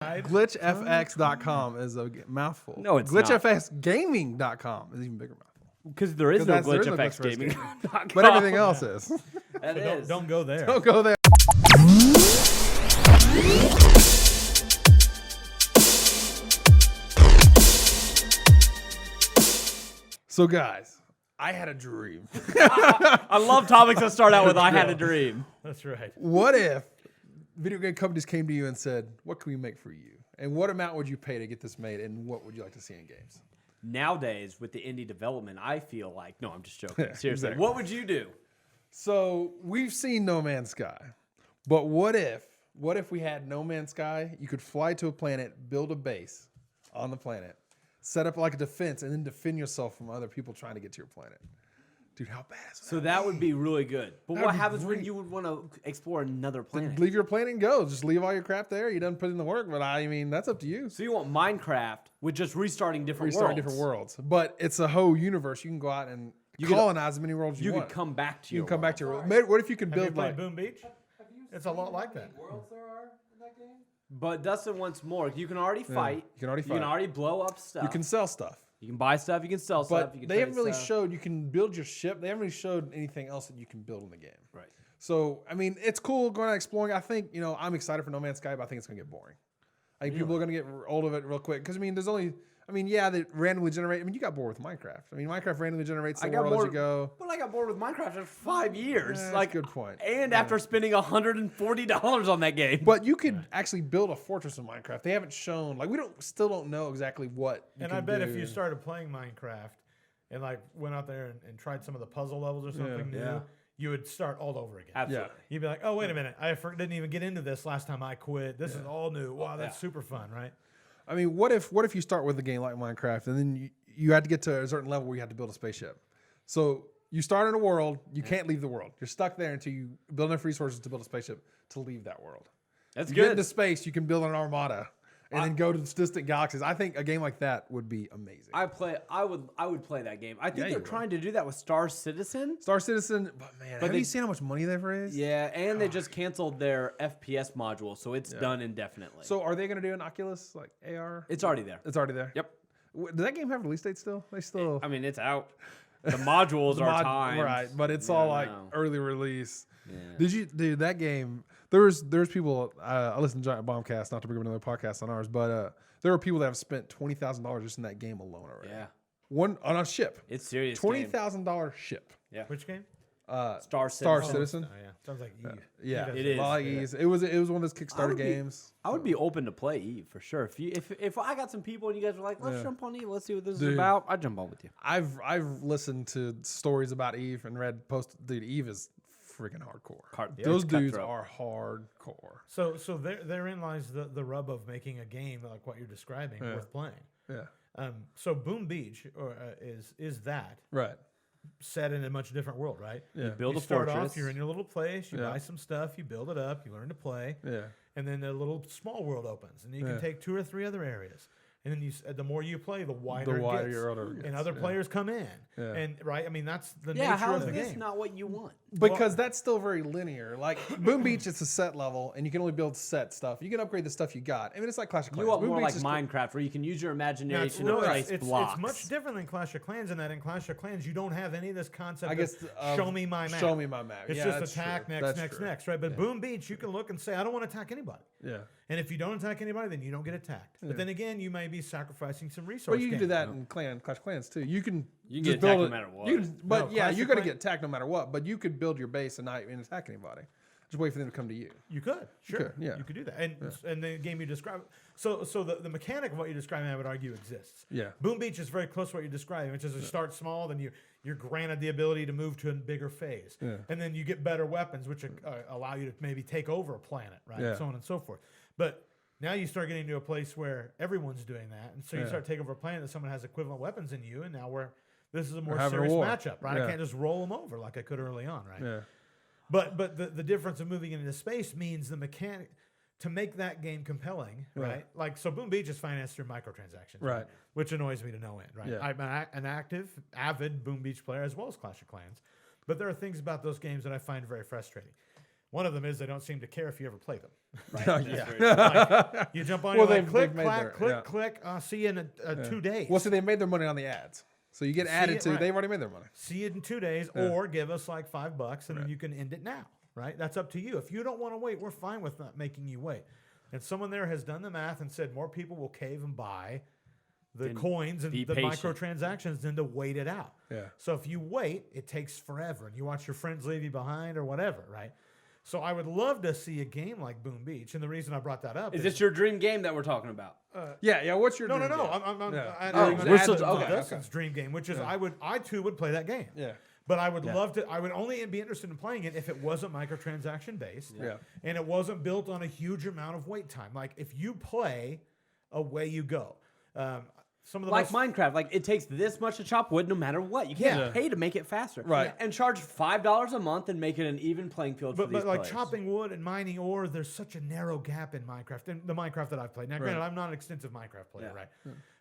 GlitchFX.com is a mouthful. No, it's not. GlitchFX Gaming.com is even bigger mouthful. Because there is no there is no GlitchFX GlitchFX Gaming. But everything else is. That is. Don't go there. Don't go there. So guys, I had a dream. I love topics that start out with "I had a dream." That's right. What if video game companies came to you and said, "What can we make for you? And what amount would you pay to get this made? And what would you like to see in games?" Nowadays, with the indie development, I feel like no, I'm just joking. Seriously, exactly. what would you do? So we've seen No Man's Sky, but what if we had No Man's Sky? You could fly to a planet, build a base on the planet, set up like a defense, and then defend yourself from other people trying to get to your planet. Dude, how badass! So that would be really good. But That what would be happens when great. you would want to explore another planet? Leave your planet and go. Just leave all your crap there. You done put in the work, but I mean that's up to you. So you want Minecraft with just restarting different worlds? But it's a whole universe. You can go out and colonize as many worlds as you want. You could come back to You your can come back world. to your world. What if you could Have you build played like Boom Beach? It's a lot like that. Worlds there are in that game? But Dustin wants more. You can already fight. You can already You fight. can already blow up stuff. you can sell stuff. You can buy stuff. You can sell stuff. But You can they trade haven't really stuff. showed you can build your ship. They haven't really showed anything else that you can build in the game. Right. So, I mean, it's cool going out exploring. I think, I'm excited for No Man's Sky, but I think it's going to get boring. I think people are going to get old of it real quick. Because, they randomly generate. You got bored with Minecraft. Minecraft randomly generates the world as you go. But I got bored with Minecraft after 5 years. Yeah, that's a good point. And after spending $140 on that game. But you could actually build a fortress in Minecraft. They haven't shown. We still don't know exactly what you And can I bet do. if you started playing Minecraft and went out there and tried some of the puzzle levels or something new, you would start all over again. Absolutely. You'd be like, oh, wait a minute. I didn't even get into this last time I quit. This is all new. Wow, that's super fun, right? What if you start with a game like Minecraft and then you had to get to a certain level where you had to build a spaceship? So you start in a world, you can't leave the world. You're stuck there until you build enough resources to build a spaceship to leave that world. That's You good. get into space, you can build an armada and then go to distant galaxies. I think a game like that would be amazing. I would play that game. I think you they're would. trying to do that with Star Citizen. Star Citizen, but man, have they- you seen how much money they've raised? Yeah, and they just canceled their FPS module, so it's done indefinitely. So are they going to do an Oculus like AR? it's already there. It's already there. Yep. Does that game have a release date still? They still It's out. The modules are timed. right, but it's all like no. early release. Yeah. Dude, that game? There's people. I listen to Giant Bombcast, not to bring up another podcast on ours, but there are people that have spent $20,000 just in that game alone already. Yeah. One on a ship. It's serious. $20,000 ship. Yeah. Which game? Star Star Citizen. Citizen. Oh, yeah. Sounds like Eve. Yeah, Eve It is. Like Ease. It was one of those Kickstarter would be- games. I would be open to play Eve for sure. If I got some people and you guys were like, let's jump on Eve, let's see what this is Dude. about, I'd jump on with you. I've listened to stories about Eve and read posts. Dude, Eve is freaking hardcore. Those it's dudes cutthroat. are hardcore. So therein lies the rub of making a game like what you're describing worth playing. Yeah. So Boom Beach is that Right. set in a much different world, right? Yeah. You build You a start fortress. off, you're in your little place, you Yeah. buy some stuff, you build it up, you learn to play, Yeah. and then a little small world opens, and you Yeah. can take 2 or 3 other areas. And then the more you play, the wider it gets. your order gets, and other yeah. players come in. Yeah. And that's the Yeah, nature how of is the this game. not what you want? Because that's still very linear. Like Boom Beach, it's a set level, and you can only build set stuff. You can upgrade the stuff you got. It's like Clash of Clans. You want Boom more Beach like is Minecraft, where you can use your Now, imagination no, and place it's blocks. much different than Clash of Clans in that in Clash of Clans you don't have any of this concept I guess of show me my map. Show me my map. It's Yeah, just that's attack true. next, That's next, true. next, right? But Boom Beach, you can look and say, I don't want to attack anybody. Yeah. And if you don't attack anybody, then you don't get attacked. But then again, you may be sacrificing some resources. Well, you can do that in Clash of Clans too. You can You can just get attacked build no it- matter what. you can- but No, yeah, Clash you're of going to Clans- get attacked no matter what. But you could build your base and not even attack anybody. Just wait for them to come to you. You could, sure. could, yeah. You could do that. And the game you describe, so the mechanic of what you're describing, I would argue, exists. Yeah. Boom Beach is very close to what you're describing, which is you start small, then you're granted the ability to move to a bigger phase. Yeah. And then you get better weapons, which allow you to maybe take over a planet, right? Yeah. So on and so forth. But now you start getting to a place where everyone's doing that. And so you start taking over a planet that someone has equivalent weapons in you, and now this is a more having a serious war. matchup, right? Yeah. I can't just roll them over like I could early on, right? Yeah. But the difference of moving into space means the mechanic to make that game compelling, right? Like so, Boom Beach is financed through microtransactions, Right. Which annoys me to no end, right? Yeah. I'm an avid Boom Beach player as well as Clash of Clans, but there are things about those games that I find very frustrating. One of them is they don't seem to care if you ever play them. Right? Oh, That's yeah. very- You jump on, Well, you're like, they've click, made clack, their- click, yeah. click. See you in 2 days. Well, see, they made their money on the ads. So you get added it, to. right. They've already made their money. See you in 2 days, or give us like $5, and then you can end it now. Right? That's up to you. If you don't want to wait, we're fine with not making you wait. And someone there has done the math and said more people will cave and buy the coins and be the patient. microtransactions than to wait it out. Yeah. So if you wait, it takes forever, and you watch your friends leave you behind or whatever, right? So I would love to see a game like Boom Beach, and the reason I brought that up Is this your dream game that we're talking about? Yeah. What's your no. dream game? we're still- okay. okay. Dustin's dream game, which is I too would play that game. Yeah. But I would love to. I would only be interested in playing it if it wasn't microtransaction based, Yeah. and it wasn't built on a huge amount of wait time. Like if you play, away you go. Some of the Like most, Minecraft, like it takes this much to chop wood no matter what. You can't Yeah. pay to make it faster. Right. And charge $5 a month and make it an even playing field for but these like players. chopping wood and mining ore, there's such a narrow gap in Minecraft. And the Minecraft that I've played. Now, granted, I'm not an extensive Minecraft player, Yeah. right?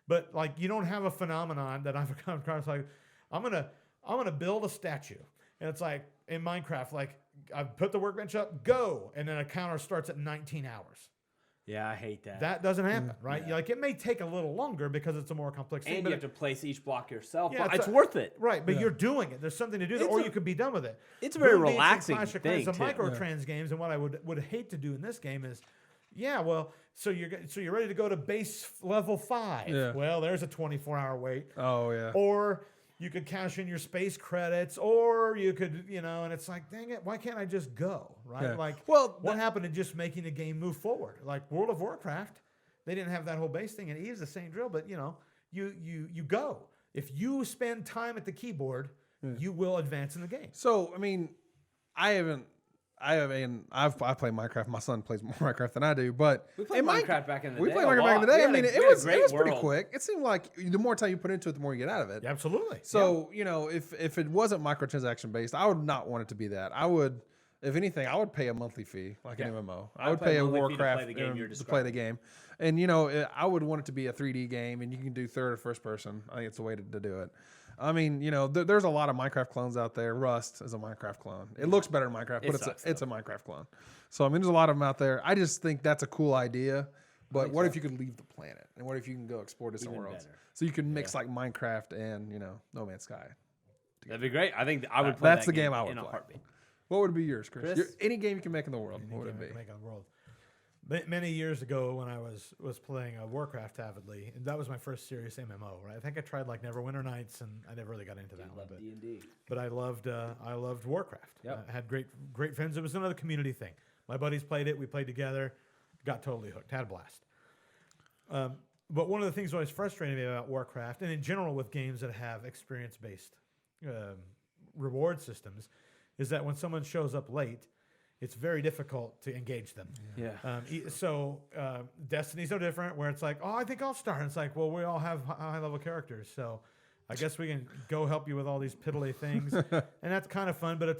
But like you don't have a phenomenon that I've come across. Like I'm gonna build a statue, and it's like in Minecraft, like I put the workbench up, go, and then a counter starts at 19 hours. Yeah, I hate that. That doesn't happen, right? Like it may take a little longer because it's a more complex thing. And but you have to place each block yourself. Yeah, but it's it's worth it. right, but you're doing it. There's something to do there, or a- you could be done with it. it's a very Boom Beach and relaxing Clash of thing, Clans, too. the microtrans games, and what I would hate to do in this game is, so you're ready to go to base level 5. Yeah. Well, there's a 24-hour wait. Oh yeah. Or you could cash in your space credits, or you could, and it's like, dang it, why can't I just go, right? Yeah. Like, Well, what happened to just making the game move forward? Like World of Warcraft, they didn't have that whole base thing, and Eve's the same drill, but you go. If you spend time at the keyboard, you will advance in the game. So I mean, I play Minecraft. My son plays more Minecraft than I do, but We played in Minecraft back in the we day played a Minecraft back in lot. the day. I We mean, had a- it we had a was great pretty world. quick. It seemed like the more time you put into it, the more you get out of it. Absolutely. So if it wasn't microtransaction based, I would not want it to be that. I would, if anything, I would pay a monthly fee like an MMO. I would pay pay a a monthly fee to play Warcraft the game you're to play the game, and I would want it to be a 3D game, and you can do third or first person. I think it's the way to do it. I mean, there's a lot of Minecraft clones out there. Rust is a Minecraft clone. It looks better than Minecraft, but it's a Minecraft clone. So I mean, there's a lot of them out there. I just think that's a cool idea. But what if you could leave the planet, and what if you can go explore to somewhere else? better. So you can mix like Minecraft and No Man's Sky. That'd be great. I think I would play That's that the game I would in a play. heartbeat. What would be yours, Chris? Chris? Any game you can make in the world. What would it be? Make on the world. Many years ago, when I was playing Warcraft avidly, and that was my first serious MMO. Right, I think I tried like Neverwinter Nights, and I never really got into that one. Love D&D. But I loved Warcraft. Yep. I had great friends. It was another community thing. My buddies played it. We played together. Got totally hooked. Had a blast. But one of the things that always frustrated me about Warcraft, and in general with games that have experience-based reward systems, is that when someone shows up late, it's very difficult to engage them. Yeah. So Destiny's no different, where it's like, oh, I think I'll start. And it's like, well, we all have high-level characters, so I guess we can go help you with all these piddly things. And that's kind of fun, but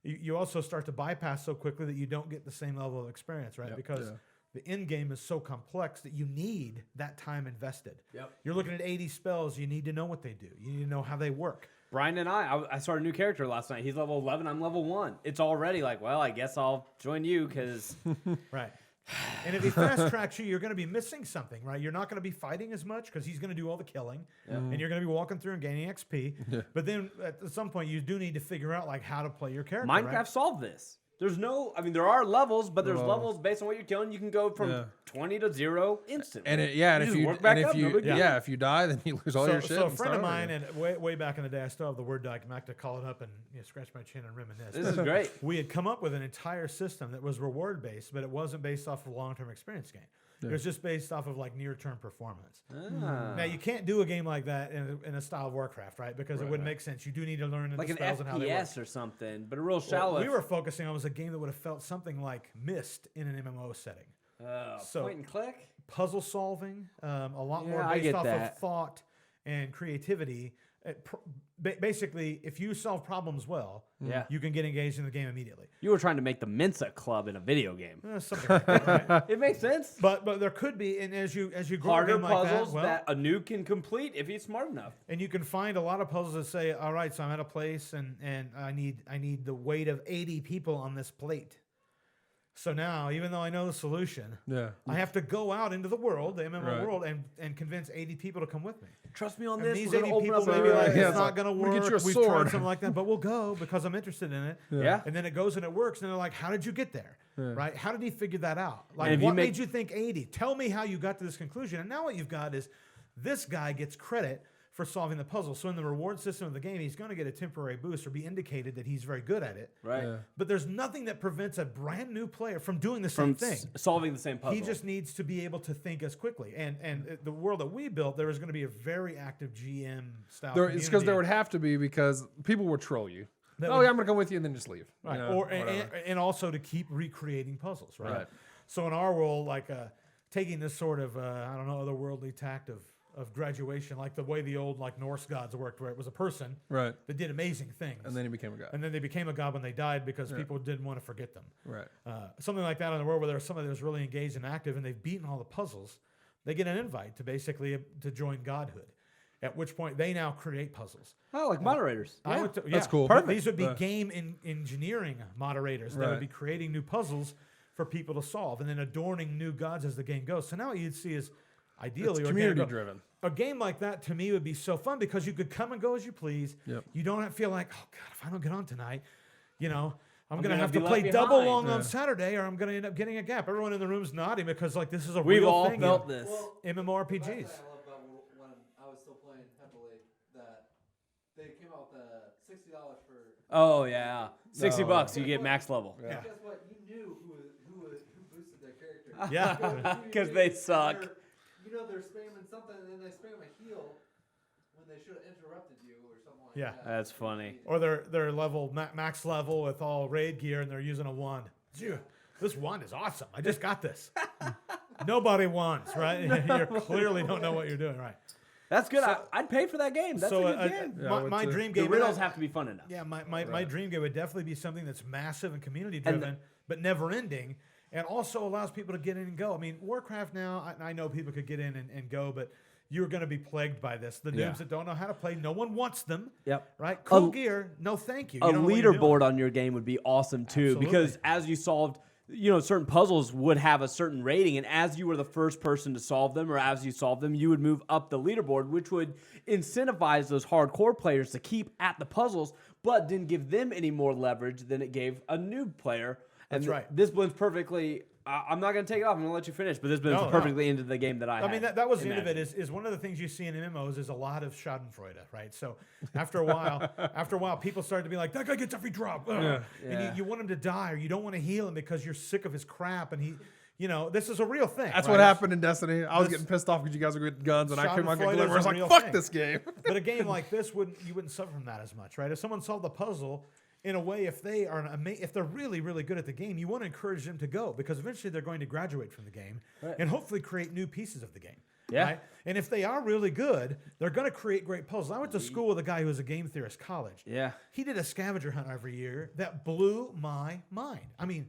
you also start to bypass so quickly that you don't get the same level of experience, right? Yep. Because the end game is so complex that you need that time invested. Yep. You're looking at 80 spells. You need to know what they do. You need to know how they work. Brian and I started a new character last night. He's level 11. I'm level 1. It's already like, well, I guess I'll join you because Right. And if he fast tracks you, you're going to be missing something, right? You're not going to be fighting as much because he's going to do all the killing, and you're going to be walking through and gaining XP. But then at some point, you do need to figure out like how to play your character. Minecraft right? solved this. There's there are levels, but there's levels based on what you're killing. You can go from 20 to 0 instantly. And just work back up, no big deal. if you die, then you lose all your shit. So a and friend start of over mine, again. and way back in the day, I still have the Word document. I have to call it up and scratch my chin and reminisce. This is great. We had come up with an entire system that was reward based, but it wasn't based off of long term experience gain. It was just based off of like near term performance. Now you can't do a game like that in a style of Warcraft, right? Because it wouldn't make sense. You do need to learn Like the an spells and how they work. FPS or something, but a real What shallow. we were focusing on was a game that would have felt something like Myst in an MMO setting. So- point and click. Puzzle solving, a lot more Yeah, I based get off that. of thought and creativity. Basically, if you solve problems well, Yeah. you can get engaged in the game immediately. You were trying to make the Mensa Club in a video game. Something like that, right? It makes sense. But there could be, and as you grow a Harder game like puzzles that, that a noob can complete if he's smart enough. and you can find a lot of puzzles that say, all right, so I'm at a place and I need the weight of 80 people on this plate. So now, even though I know the solution, I have to go out into the world, the MMO world, and convince 80 people to come with me. Trust me on And this. these We're 80 gonna open people up may a be like, Yeah, it's not going to "We'll work. get you a We've sword." tried something like that, but we'll go because I'm interested in it. Yeah. And then it goes and it works. And they're like, how did you get there? Right? How did he figure that out? And Like, if you what make- made you think 80? Tell me how you got to this conclusion. And now what you've got is this guy gets credit for solving the puzzle. So in the reward system of the game, he's going to get a temporary boost or be indicated that he's very good at it. Right. Yeah. But there's nothing that prevents a brand new player from doing the same thing. Solving the same puzzle. He just needs to be able to think as quickly. And the world that we built, there was going to be a very active GM style. It's because there would have to be because people would troll you. That Oh, would- yeah, I'm going to come with you and then just leave. Right. You know, Or whatever. and also to keep recreating puzzles, right? Right. So in our world, like taking this sort of I don't know, otherworldly tact of graduation, like the way the old like Norse gods worked, where it was a person Right. that did amazing things, And then he became a guy. and then they became a god when they died because people didn't want to forget them. Right. Something like that in the world where there's somebody that's really engaged and active, and they've beaten all the puzzles, they get an invite to basically to join godhood. At which point they now create puzzles. Oh, like moderators. I Yeah. would That's cool. But Perfect. these would be Right. game engineering moderators that Right. would be creating new puzzles for people to solve, and then adorning new gods as the game goes. So now what you'd see is ideally It's organic- community driven. A game like that to me would be so fun because you could come and go as you please. Yep. You don't have to feel like, oh God, if I don't get on tonight, I'm going to gonna have be to play left double behind. long on Saturday, or I'm going to end up getting a gap. Everyone in the room's nodding because like this is a We've real all thing felt in this. MMORPGs. The thing I love about when I was still playing heavily that they came out with $60 for. Oh yeah, $60 No. you get max level. Yeah. Guess what? You knew who boosted their character. Yeah. Because they suck. They're spamming something and then they spam a heal when they should have interrupted you or something like Yeah. that. That's funny. Or they're level max level with all raid gear, and they're using a wand. Phew, this wand is awesome. I just got this. Nobody wants, right? You clearly don't know what you're doing, right? That's good. I'd pay for that game. That's so a good game. Yeah, I would my too. dream The game. riddles have to be fun enough. Yeah, my dream game would definitely be something that's massive and community driven, but never ending, and also allows people to get in and go. I mean, Warcraft now, I know people could get in and go, but you're going to be plagued by this. The noobs that don't know how to play, no one wants them. Yep. Right? Cool gear, no thank you. A You don't know what you're doing. leaderboard on your game would be awesome too, Absolutely. because as you solved, certain puzzles would have a certain rating, and as you were the first person to solve them, or as you solved them, you would move up the leaderboard, which would incentivize those hardcore players to keep at the puzzles, but didn't give them any more leverage than it gave a new player. And That's right. This blends perfectly. I'm not going to take it off. I'm going to let you finish, but this blends No. perfectly into the game that I I mean, had that was the end of it. imagined. Is one of the things you see in MMOs is a lot of Schadenfreude, right? So after a while, people started to be like, that guy gets every drop, ugh." And you want him to die, or you don't want to heal him because you're sick of his crap, and he, this is a real thing. That's right? what happened in Destiny. I was This- getting pissed off because you guys were getting guns and I came out getting Schadenfreude is glimmers. I a was real like, fuck thing. this game. But a game like this you wouldn't suffer from that as much, right? If someone solved the puzzle, in a way, if they're really, really good at the game, you want to encourage them to go because eventually they're going to graduate from the game and hopefully create new pieces of the game. Yeah. Right? And if they are really good, they're going to create great puzzles. I went to school with a guy who was a game theorist college. Yeah. He did a scavenger hunt every year that blew my mind. I mean,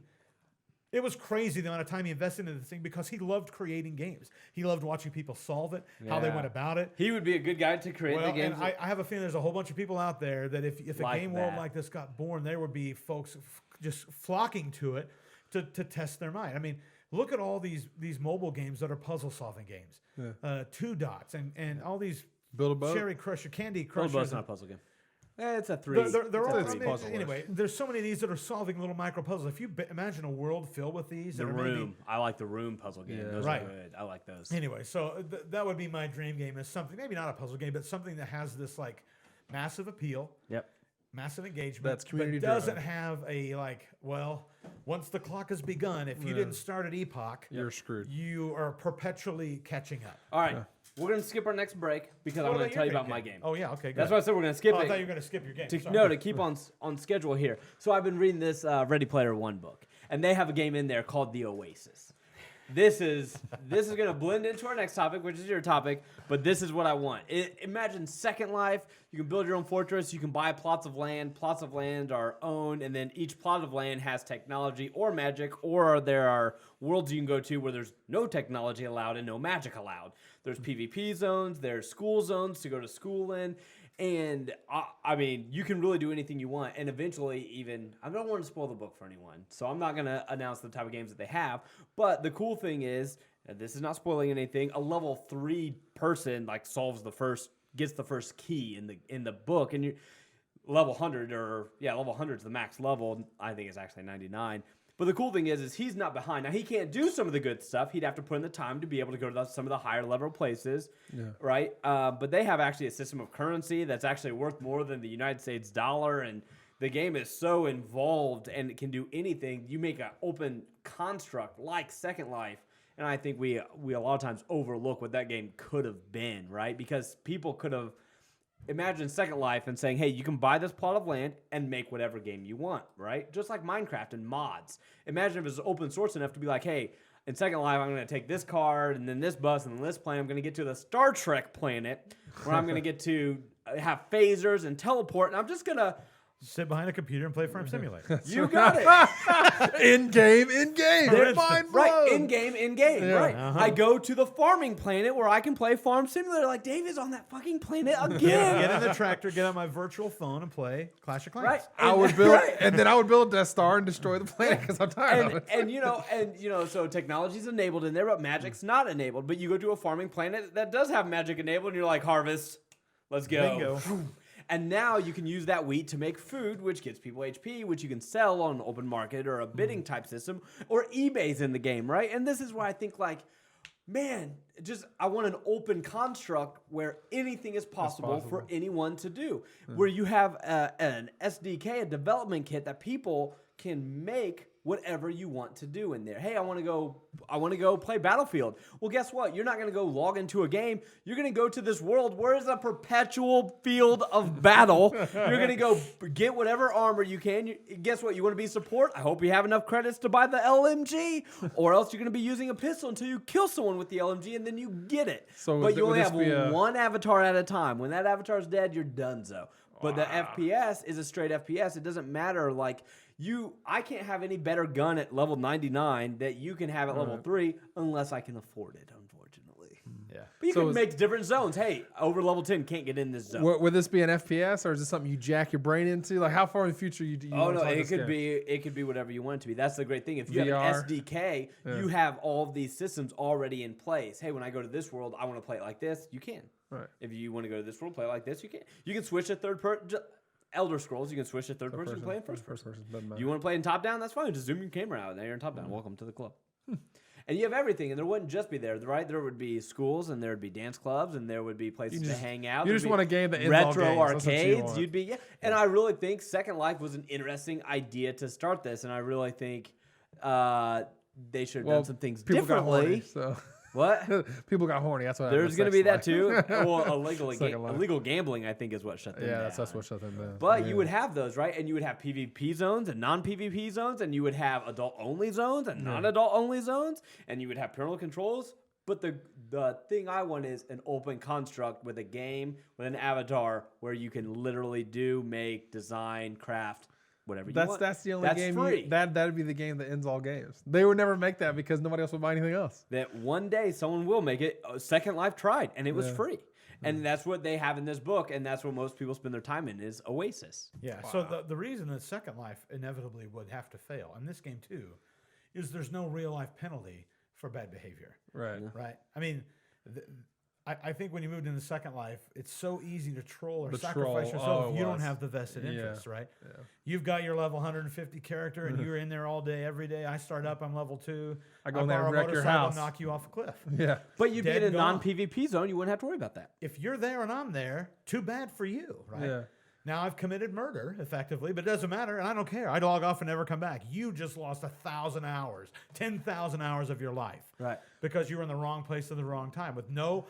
it was crazy the amount of time he invested into this thing because he loved creating games. He loved watching people solve it, how they Yeah. went about it. He would be a good guy to create Well, the games. and I have a feeling there's a whole bunch of people out there that if a Like game world that. like this got born, there would be folks just flocking to it to test their mind. I mean, look at all these mobile games that are puzzle solving games. 2 Dots and all these Build a boat. Cherry Crusher, Candy Build Crushers. Boat's not a puzzle game. It's a 3. They're all, It's I mean, puzzle-ish. anyway, there's so many of these that are solving little micro puzzles. If you imagine a world filled with these, The that are maybe- Room. I like the Room puzzle game. Yeah. Those Right. are good. I like those. Anyway, so that would be my dream game, is something, maybe not a puzzle game, but something that has this like massive appeal, Yep. massive engagement, That's community but doesn't driven. have a once the clock has begun, if you didn't start at epoch, You're screwed. you are perpetually catching up. All right. We're going to skip our next break because What I'm going about to tell you your about my game? game. Oh yeah, okay, good. That's why I said we're going to skip Oh, I it. thought you were going to skip your game. Sorry. No, to keep on schedule here. So I've been reading this Ready Player One book, and they have a game in there called The Oasis. This is going to blend into our next topic, which is your topic, but this is what I want. Imagine Second Life. You can build your own fortress. You can buy plots of land. Plots of land are owned, and then each plot of land has technology or magic, or there are worlds you can go to where there's no technology allowed and no magic allowed. There's PvP zones. There's school zones to go to school in. And I mean, you can really do anything you want. And eventually, even I don't want to spoil the book for anyone, so I'm not going to announce the type of games that they have. But the cool thing is, and this is not spoiling anything. A level 3 person like gets the first key in the book, and you level 100 level 100 is the max level. I think it's actually 99. But the cool thing is he's not behind. Now, he can't do some of the good stuff. He'd have to put in the time to be able to go to some of the higher level places, right? But they have actually a system of currency that's actually worth more than the United States dollar, and the game is so involved and it can do anything. You make an open construct like Second Life, and I think we a lot of times overlook what that game could have been, right? Because people could have imagined Second Life and saying, hey, you can buy this plot of land and make whatever game you want, right? Just like Minecraft and mods. Imagine if it was open source enough to be like, hey, in Second Life, I'm going to take this card and then this bus and then this planet. I'm going to get to the Star Trek planet where I'm going to get to have phasers and teleport, and I'm just going to sit behind a computer and play Farm Simulator. You got it. In game. Mind blown. Right, in game, Yeah. right. Uh-huh. I go to the farming planet where I can play Farm Simulator. Like, Dave is on that fucking planet again. Get in the tractor, get on my virtual phone, and play Clash of Clans. Right. I would build, and then I would build a Death Star and destroy the planet because I'm tired of it. And you know, so technology's enabled in there, but magic's not enabled. But you go to a farming planet that does have magic enabled, and you're like, harvest, let's go. Bingo. And now you can use that wheat to make food, which gives people HP, which you can sell on an open market or a bidding type system, or eBay's in the game, right? And this is where I think, like, man, I want an open construct where anything is possible for anyone to do, where you have an SDK, a development kit that people can make whatever you want to do in there. Hey, I want to go play Battlefield. Well, guess what? You're not going to go log into a game. You're going to go to this world where it's a perpetual field of battle. You're going to go get whatever armor you can. Guess what? You want to be support? I hope you have enough credits to buy the LMG, or else you're going to be using a pistol until you kill someone with the LMG, and then you get it. So but you would only this be have one avatar at a time. When that avatar's dead, you're donezo. But the Wow. FPS is a straight FPS. It doesn't matter, like, I can't have any better gun at level 99 that you can have at level 3 unless I can afford it, unfortunately. Yeah. But you So can is- make different zones. Hey, over level 10 can't get in this zone. Would this be an FPS or is this something you jack your brain into? Like how far in the future you Oh want no, to talk it this could game? be whatever you want it to be. That's the great thing. If you VR. have an SDK, you have all of these systems already in place. Hey, when I go to this world, I want to play it like this. You can. Right. If you want to go to this world, play it like this. You can. You can switch to third person. Elder Scrolls, you can switch to third person and play in first person. Doesn't matter. You want to play in top down? That's fine. Just zoom your camera out. Now you're in top down. Welcome to the club. And you have everything, and there wouldn't just be there, right? There would be schools, and there would be dance clubs, and there would be places to hang out. You There'd just be want a game that ends all retro games. That's what you arcades. want. You'd be and I really think Second Life was an interesting idea to start this, and I really think they should have done some things people got horny, differently. so What? people got horny. That's what There's going to be that too. Well, Second Life. illegal gambling, I think, is what shut them down. Yeah, that's what shut them down. But Yeah. you would have those, right? And you would have PvP zones and non-PvP zones, and you would have adult-only zones and non-adult-only zones, and you would have parental controls. But the thing I want is an open construct with a game, with an avatar, where you can literally make, design, craft, whatever you want. That's the only That's game. free. That'd be the game that ends all games. They would never make that because nobody else would buy anything else. That one day someone will make it. Second Life tried, and it was Yeah. free. And that's what they have in this book, and that's what most people spend their time in is Oasis. Yeah. So the reason that Second Life inevitably would have to fail, and this game too, is there's no real life penalty for bad behavior. Right. Right. I mean, I think when you moved into Second Life, it's so easy to troll or The sacrifice troll. yourself Oh, if it you don't was. have the vested Yeah. interest, right? Yeah. You've got your level 150 character, and you're in there all day, every day. I start up, I'm level 2. I go in there and borrow a wreck your motorcycle, house. knock you off a cliff. Yeah. But you'd be Dead in a gone. non-PvP zone. You wouldn't have to worry about that. If you're there and I'm there, too bad for you, right? Yeah. Now I've committed murder effectively, but it doesn't matter, and I don't care. I log off and never come back. You just lost 1,000 hours, 10,000 hours of your life, Right. Because you were in the wrong place at the wrong time with no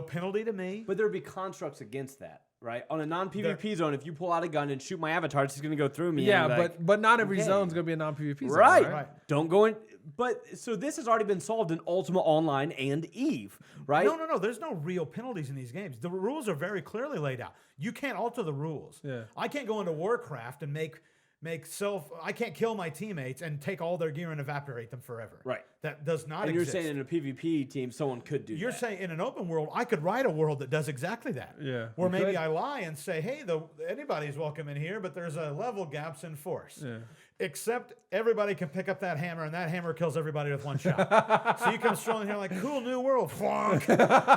penalty to me. But there would be constructs against that, right? On a non-PvP zone, if you pull out a gun and shoot my avatar, it's just going to go through me. Yeah, and be like, but not every okay. zone's gonna be a non-PvP zone. right. Right. Don't go in. But so this has already been solved in Ultima Online and Eve, right? No. There's no real penalties in these games. The rules are very clearly laid out. You can't alter the rules. Yeah. I can't go into Warcraft and make I can't kill my teammates and take all their gear and evaporate them forever. Right. That does not And exist. you're saying in a PvP team, someone could do You're that. saying in an open world, I could write a world that does exactly that. Yeah. Where You maybe could. I lie and say, hey, anybody's welcome in here, but there's a level gaps in force. Yeah. Except everybody can pick up that hammer, and that hammer kills everybody with one shot. So you come strolling here like, cool new world. Flonk.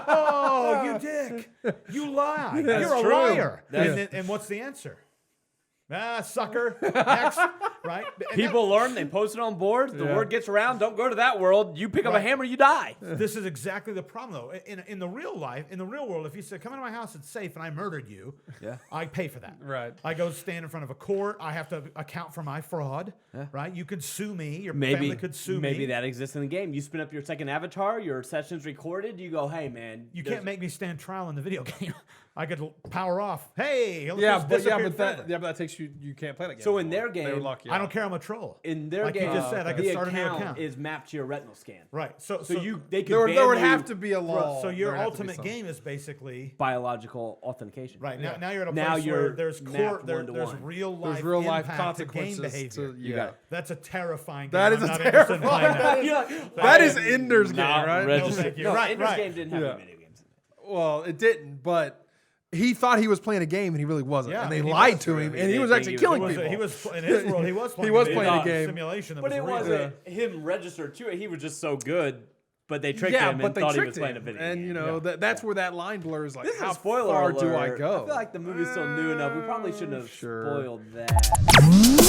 Oh, you dick. You lie. That's You're a true. liar. That's- And what's the answer? Sucker. Next. Right? And People learn, they post it on boards, the Yeah. word gets around, don't go to that world. You pick up a Right. hammer, you die. this is exactly the problem, though. In the real life, in the real world, if you said, come into my house, it's safe, and I murdered you, Yeah. I pay for that. Right. I go stand in front of a court. I have to account for my fraud. Right? You could sue me. Your Maybe family could sue me. maybe that exists in the game. You spin up your second avatar, your session's recorded, you go, hey man. You there's- can't make me stand trial in the video game. I could power off. Hey, look Yeah, who's but disappeared forever. that takes you. You can't play that game. So in anymore. their they would game, lock you I out. don't care. I'm a troll. In their Like game, you just said, I could the start a new account account. is mapped to your retinal scan. Right. So They could There ban would you have to be a law. So your There would have to be ultimate something. game is basically biological authentication. right Yeah. now. You're at a Now place you're where there's mapped there's one-to-one. real life There's real life impact to game consequences behavior. to You got it. That's a terrifying. That game. is I'm a not interested in playing terrifying- that. That is Ender's game, Not right? registered. No, thank you. No, Right, Ender's right. game didn't have Yeah. any video games. Well, it didn't, but he thought he was playing a game and he really wasn't. Yeah, and they and he lied was- to him, he and he did was think actually he was- killing He was, people. he was in his world. He was playing. was a playing a video game. simulation. That But was it real. wasn't him registered to it. He was just so good, but they tricked yeah, him but and they thought he tricked was playing a him, video and game. you know Yeah. that's where that line blurs. Like, This is how a spoiler far alert. do I go? I feel like the movie's still new enough. We probably shouldn't have Sure. spoiled that.